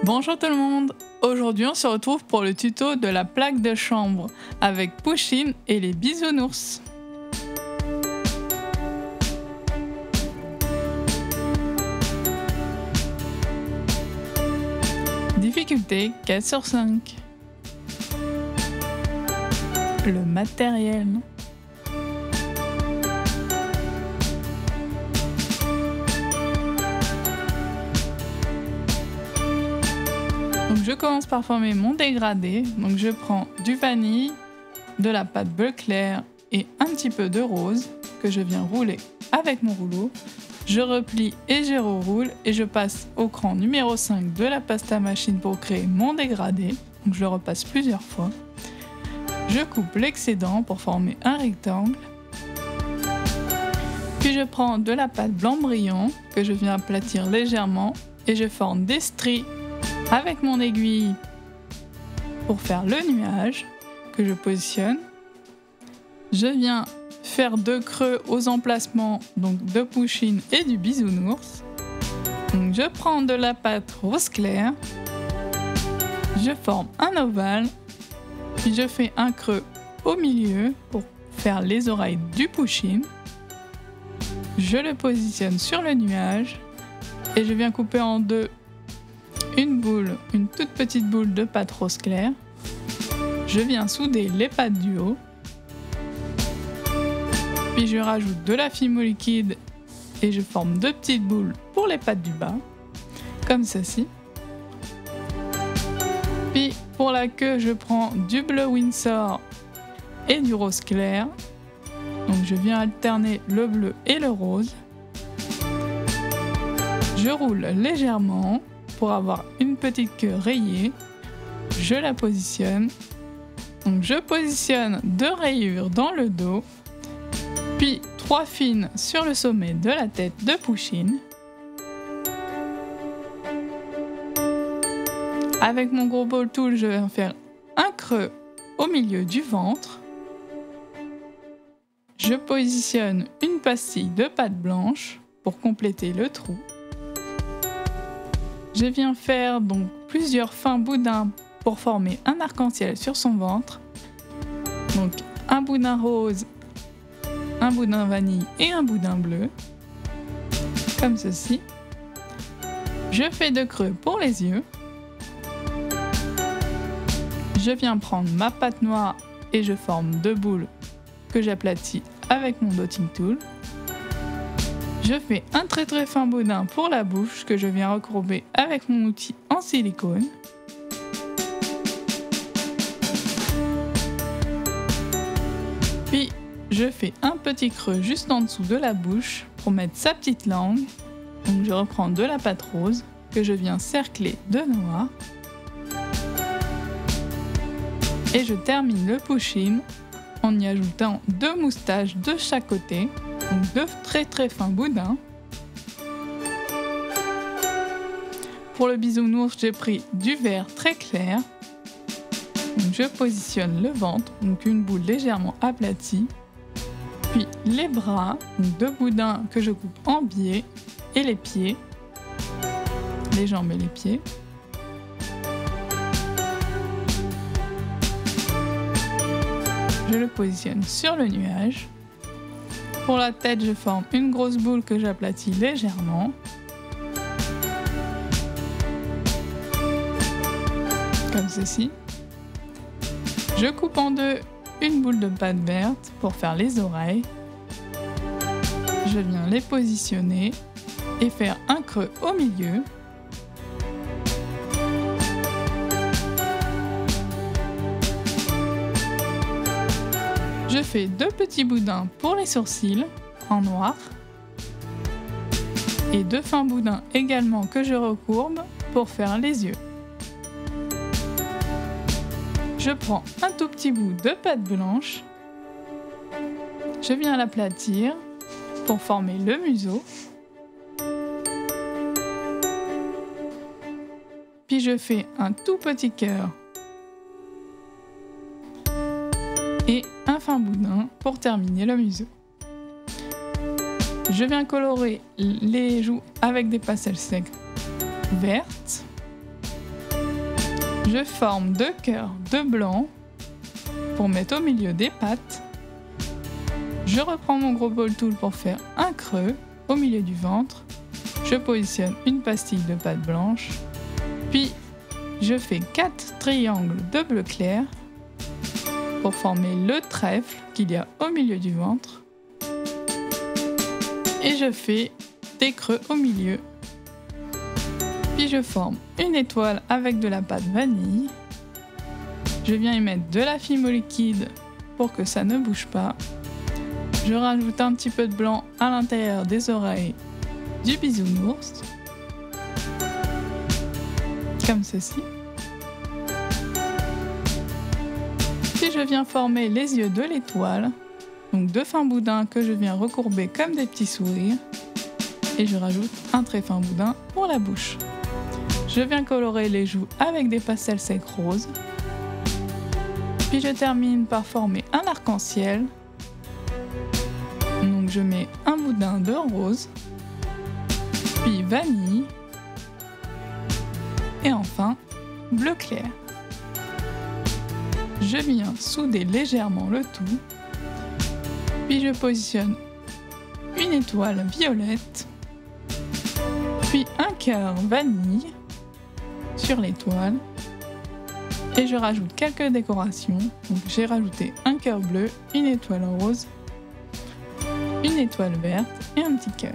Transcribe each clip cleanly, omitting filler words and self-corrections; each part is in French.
Bonjour tout le monde. Aujourd'hui on se retrouve pour le tuto de la plaque de chambre avec Pusheen et les bisounours. Difficulté 4 sur 5. Le matériel. Donc je commence par former mon dégradé. Donc je prends du vanille, de la pâte bleu clair et un petit peu de rose que je viens rouler avec mon rouleau. Je replie et je reroule et je passe au cran numéro 5 de la pasta machine pour créer mon dégradé. Donc je le repasse plusieurs fois. Je coupe l'excédent pour former un rectangle. Puis je prends de la pâte blanc brillant que je viens aplatir légèrement et je forme des stries avec mon aiguille pour faire le nuage que je positionne. Je viens faire 2 creux aux emplacements donc de Pusheen et du bisounours. Donc je prends de la pâte rose clair, je forme un ovale, puis je fais un creux au milieu pour faire les oreilles du Pusheen. Je le positionne sur le nuage et je viens couper en deux une toute petite boule de pâte rose clair. Je viens souder les pattes du haut. Puis je rajoute de la fimo liquide et je forme 2 petites boules pour les pattes du bas, comme ceci. Puis pour la queue, je prends du bleu Winsor et du rose clair. Donc je viens alterner le bleu et le rose. Je roule légèrement pour avoir une petite queue rayée. Je la positionne. Donc je positionne 2 rayures dans le dos, puis 3 fines sur le sommet de la tête de Pusheen. Avec mon gros ball tool, je vais faire un creux au milieu du ventre. Je positionne une pastille de pâte blanche pour compléter le trou. Je viens faire donc plusieurs fins boudins pour former un arc-en-ciel sur son ventre. Donc un boudin rose, un boudin vanille et un boudin bleu, comme ceci. Je fais 2 creux pour les yeux. Je viens prendre ma pâte noire et je forme 2 boules que j'aplatis avec mon dotting tool. Je fais un très fin boudin pour la bouche que je viens recourber avec mon outil en silicone. Puis je fais un petit creux juste en dessous de la bouche pour mettre sa petite langue. Donc je reprends de la pâte rose que je viens cercler de noir. Et je termine le Pusheen en y ajoutant 2 moustaches de chaque côté. Donc 2 très fins boudins. Pour le bisounours, j'ai pris du vert très clair. Donc je positionne le ventre, donc une boule légèrement aplatie. Puis les bras, donc 2 boudins que je coupe en biais, et les pieds, les jambes et les pieds. Je le positionne sur le nuage. Pour la tête, je forme une grosse boule que j'aplatis légèrement. Comme ceci. Je coupe en deux une boule de pâte verte pour faire les oreilles. Je viens les positionner et faire un creux au milieu. Je fais 2 petits boudins pour les sourcils en noir et 2 fins boudins également que je recourbe pour faire les yeux. Je prends un tout petit bout de pâte blanche, je viens l'aplatir pour former le museau, puis je fais un tout petit cœur et un fin boudin pour terminer le museau. Je viens colorer les joues avec des pastels secs vertes. Je forme 2 cœurs de blanc pour mettre au milieu des pâtes. Je reprends mon gros ball tool pour faire un creux au milieu du ventre. Je positionne une pastille de pâte blanche. Puis, je fais 4 triangles de bleu clair pour former le trèfle qu'il y a au milieu du ventre. Et je fais des creux au milieu. Puis je forme une étoile avec de la pâte vanille. Je viens y mettre de la fimo liquide pour que ça ne bouge pas. Je rajoute un petit peu de blanc à l'intérieur des oreilles du bisounours. Comme ceci. Puis je viens former les yeux de l'étoile. Donc 2 fins boudins que je viens recourber comme des petits sourires. Et je rajoute un très fin boudin pour la bouche. Je viens colorer les joues avec des pastels secs roses. Puis je termine par former un arc-en-ciel. Donc je mets un boudin de rose, puis vanille, et enfin bleu clair. Je viens souder légèrement le tout, puis je positionne une étoile violette, puis un cœur vanille sur l'étoile, et je rajoute quelques décorations. Donc j'ai rajouté un cœur bleu, une étoile rose, une étoile verte et un petit cœur.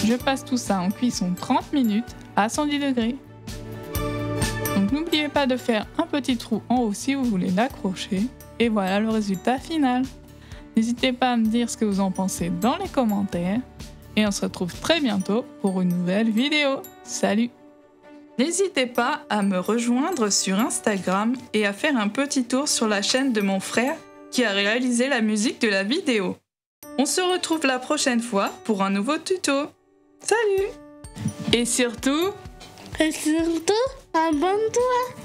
Je passe tout ça en cuisson 30 minutes à 110 degrés. Donc n'oubliez pas de faire un petit trou en haut si vous voulez l'accrocher. Et voilà le résultat final. N'hésitez pas à me dire ce que vous en pensez dans les commentaires. Et on se retrouve très bientôt pour une nouvelle vidéo. Salut! N'hésitez pas à me rejoindre sur Instagram et à faire un petit tour sur la chaîne de mon frère qui a réalisé la musique de la vidéo. On se retrouve la prochaine fois pour un nouveau tuto. Salut! Et surtout, abonne-toi!